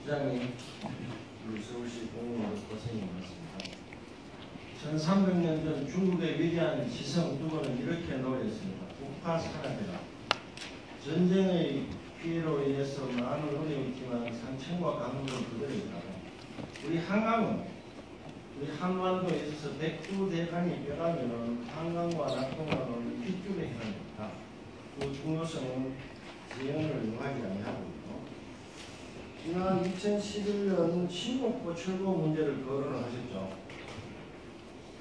시장님, 우리 서울시 공무원으로 고생이 많습니다. 1300년 전 중국의 위대한 지성 두 분은 이렇게 노래했습니다. 국파 산업이라. 전쟁의 피해로 인해서 많은 어려움이 있지만 상처와 감동을 그대로 있다고. 우리 한강은 우리 한반도에 있어서 백두대간이 뼈라면 한강과 낙동강은 핏줄의 해당입니다. 그 중요성은 지연을 용하지 아니하고 지난 2011년 신곡보 철거 문제를 거론을 하셨죠.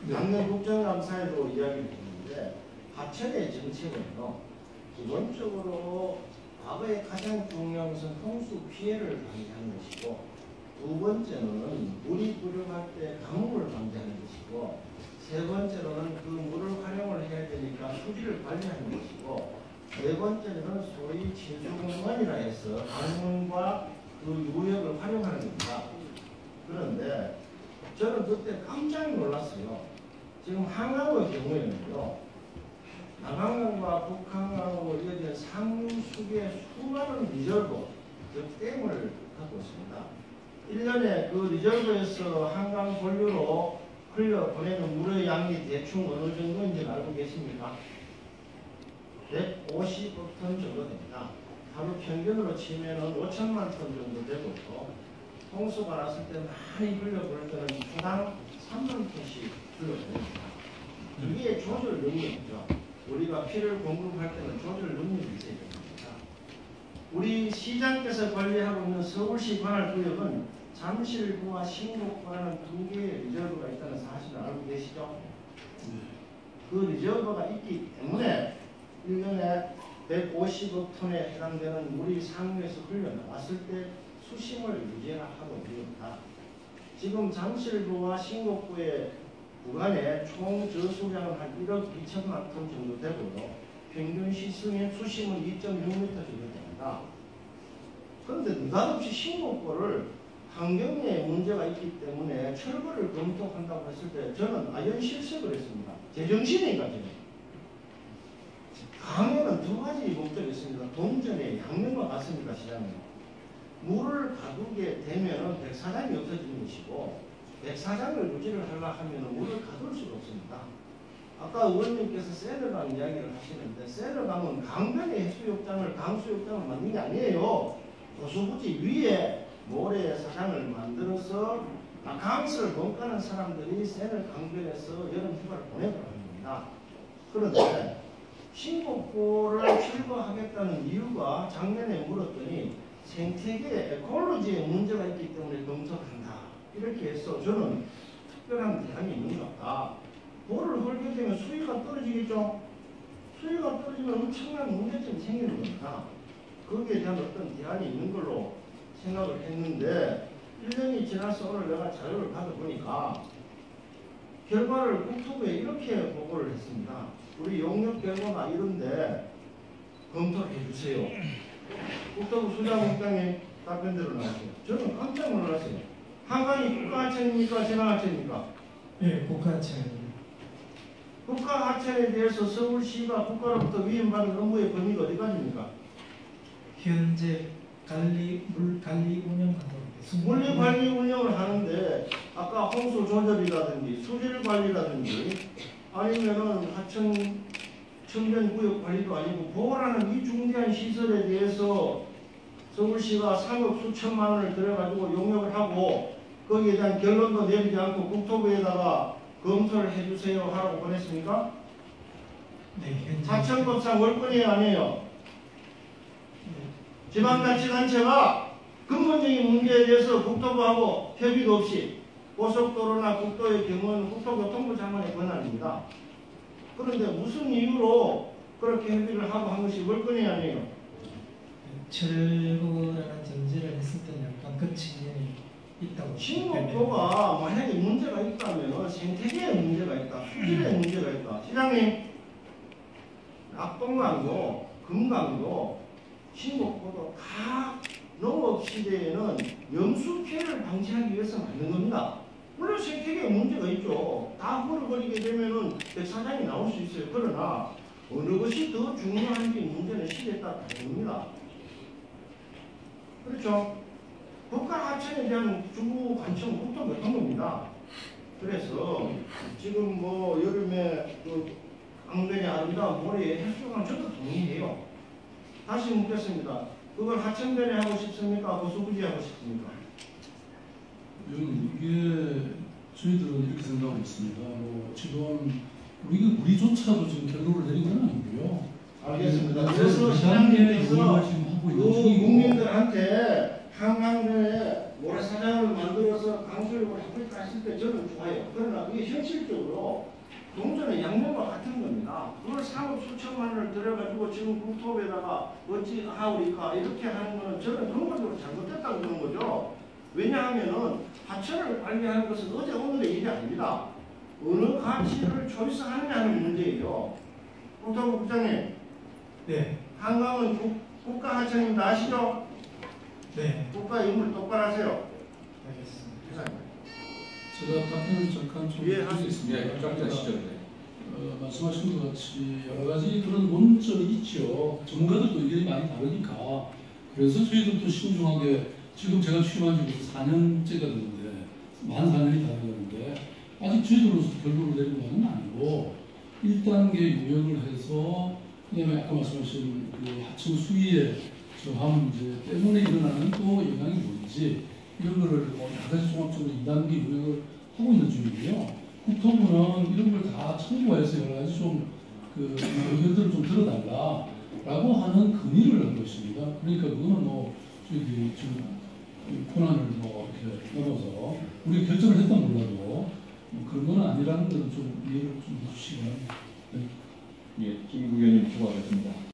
작년 국정감사에도 이야기를 했는데 하천의 정책은요, 기본적으로 과거에 가장 중요한 것은 홍수 피해를 방지하는 것이고, 두 번째는 물이 부족할 때 가뭄을 방지하는 것이고, 세 번째로는 그 물을 활용을 해야 되니까 수질을 관리하는 것이고, 네 번째는 소위 진수공원이라 해서 강물과 그 유역을 활용하는 겁니다. 그런데 저는 그때 깜짝 놀랐어요. 지금 한강의 경우에는요, 남한강과 북한강으로 이어진 상수의 수많은 리저브, 즉 댐을 갖고 있습니다. 1년에 그 리저브에서 한강 본류로 흘려보내는 물의 양이 대충 어느 정도인지 알고 계십니까? 150억 톤 정도 됩니다. 하루 평균으로 치면은 5천만 톤 정도 되고, 홍수가 났을 때 많이 흘려보낼 때는 주당 3만 톤씩 흘려보냅니다. 이게 조절 능력이죠. 우리가 피를 공급할 때는 조절 능력이 있어야 됩니다. 우리 시장께서 관리하고 있는 서울시 관할구역은 잠실구와 신곡구라는 두 개의 리저브가 있다는 사실을 알고 계시죠? 그 리저브가 있기 때문에 1년에 150억 톤에 해당되는 물이 상류에서 흘러나왔을 때 수심을 유지하고 있습니다. 지금 잠실구와 신곡구의 구간에 총 저수량은 한 1억 2천만 톤 정도 되고요. 평균 수심은 2.6m 정도 됩니다. 그런데 느닷없이 신곡구를 환경에 문제가 있기 때문에 철거를 검토한다고 했을 때 저는 아연 실색을 했습니다. 제정신인가 지금. 강에는 두 가지 목적이 있습니다. 동전의 양면과 같습니다. 시장님. 물을 가두게 되면 백사장이 없어지는 것이고, 백사장을 유지를 하려 하면 물을 가둘 수가 없습니다. 아까 의원님께서 세르강 이야기를 하시는데, 세르강은 강변의 해수욕장을 강수욕장을 만든 게 아니에요. 고수부지 위에 모래사장을 만들어서 강수를 못 가는 사람들이 세르 강변에서 여름 휴가를 보내도록 합니다. 그런데 신곡구를 철거하겠다는 이유가 작년에 물었더니 생태계 에콜로지에 문제가 있기 때문에 검토한다. 이렇게 해서 저는 특별한 대안이 있는 것 같다. 돌을 헐게 되면 수위가 떨어지겠죠? 수위가 떨어지면 엄청난 문제점이 생기는 겁니다. 거기에 대한 어떤 대안이 있는 걸로 생각을 했는데 1년이 지나서 오늘 내가 자료를 받아보니까 결과를 국토부에 이렇게 보고를 했습니다. 우리 용역 결과가 이런데 검토를 해주세요. 국토부 수장국장의 답변대로 나왔어요. 저는 깜짝 놀랐어요. 한강이 국가하천입니까? 지방하천입니까? 네, 국가하천입니다. 국가하천에 대해서 서울시가 국가로부터 위임받은 업무의 범위가 어디까지입니까? 현재 물 관리 운영하도록 물리 관리 운영을 하는데 아까 홍수 조절이라든지 수질 관리라든지 아니면은 하천 천변 구역 관리도 아니고 보호라는 이 중대한 시설에 대해서 서울시가 3억 수천만 원을 들여가지고 용역을 하고 거기에 대한 결론도 내리지 않고 국토부에다가 검토를 해주세요 하라고 보냈습니까? 네, 현재 하천법상 월권이에요 아니에요? 네. 지방자치단체가 근본적인 문제에 대해서 국토부하고 협의도 없이 고속도로나 국도의 경우는 국토교통부 장관의 권한입니다. 그런데 무슨 이유로 그렇게 협의를 하고 한 것이 월권이 아니에요? 철거라는 전제를 했을 때 약간 그 측면이 있다고. 신곡구가 만약에 문제가 있다면 생태계에 문제가 있다, 수질에 문제가 있다. 시장님, 낙동강도 금강도 신곡구도 다 농업시대에는 염수 피해를 방지하기 위해서 만든 겁니다. 물론 생태계에 문제가 있죠. 다 물어버리게 되면은 백사장이 나올 수 있어요. 그러나 어느 것이 더 중요한지 문제는 시대에 따라 다릅니다. 그렇죠? 국가 하청에 대한 주 관청은 국토 교통부입니다. 그래서 지금 뭐 여름에 그 강변의 아름다운 모래에 해수욕은 저도 동의해요. 다시 묻겠습니다. 그걸 하청변에 하고 싶습니까? 보수부지 하고 싶습니까? 이게 저희들은 이렇게 생각하고 있습니다. 뭐 지금 우리조차도 지금 결론을 내린 건 아니고요. 알겠습니다. 그래서 시장님께서 그 국민들한테 한강변에 모래사장을 만들어서 강수욕을 하고 있다 했을 때 저는 좋아요. 그러나 이게 현실적으로 동전의 양면과 같은 겁니다. 그걸 3억 수천만 원을 들여가지고 지금 국토부에다가 어찌 하오리까 이렇게 하는 거는 저는 근본적으로 잘못됐다고 보는 거죠. 왜냐하면은 하천을 관리하는 것은 어제 오늘의 일이 아닙니다. 어느 가치를 초이스하느냐 하는 문제예요. 국토부 국장님, 네. 한강은 국가 하천입니다. 아시죠? 네. 국가 임무를 똑바로 하세요. 알겠습니다. 제가 답변을 잠깐 좀 예, 드리겠습니다. 예, 짧게 하시죠. 말씀하신 것 같이 여러 가지 그런 논점이 있죠. 전문가들도 의견이 많이 다르니까. 그래서 저희들도 신중하게 지금 제가 취임한 지 벌써 4년째가 됐는데 만 4년이 다 되었는데 아직 저희들로서 결론을 내린 건 아니고 1단계 요약을 해서 그다음에 아까 말씀하신 그 하청 수위의 저항 문제 때문에 일어나는 또 영향이 뭔지 이런 거를 여러 가지 종합적으로 2단계 요약을 하고 있는 중이고요. 국토부는 이런 걸 다 참고해서 여러 가지 좀그 의견들을 좀 들어달라라고 하는 건의를 한 것입니다. 그러니까 그거는 뭐 저희들이 지금 권한을 뭐 이렇게 넘어서 우리가 결정을 했다 몰라도 뭐 그런 건 아니라는 건 좀 이해를 좀 해주시면. 네. 예, 김 의원님 추가하겠습니다.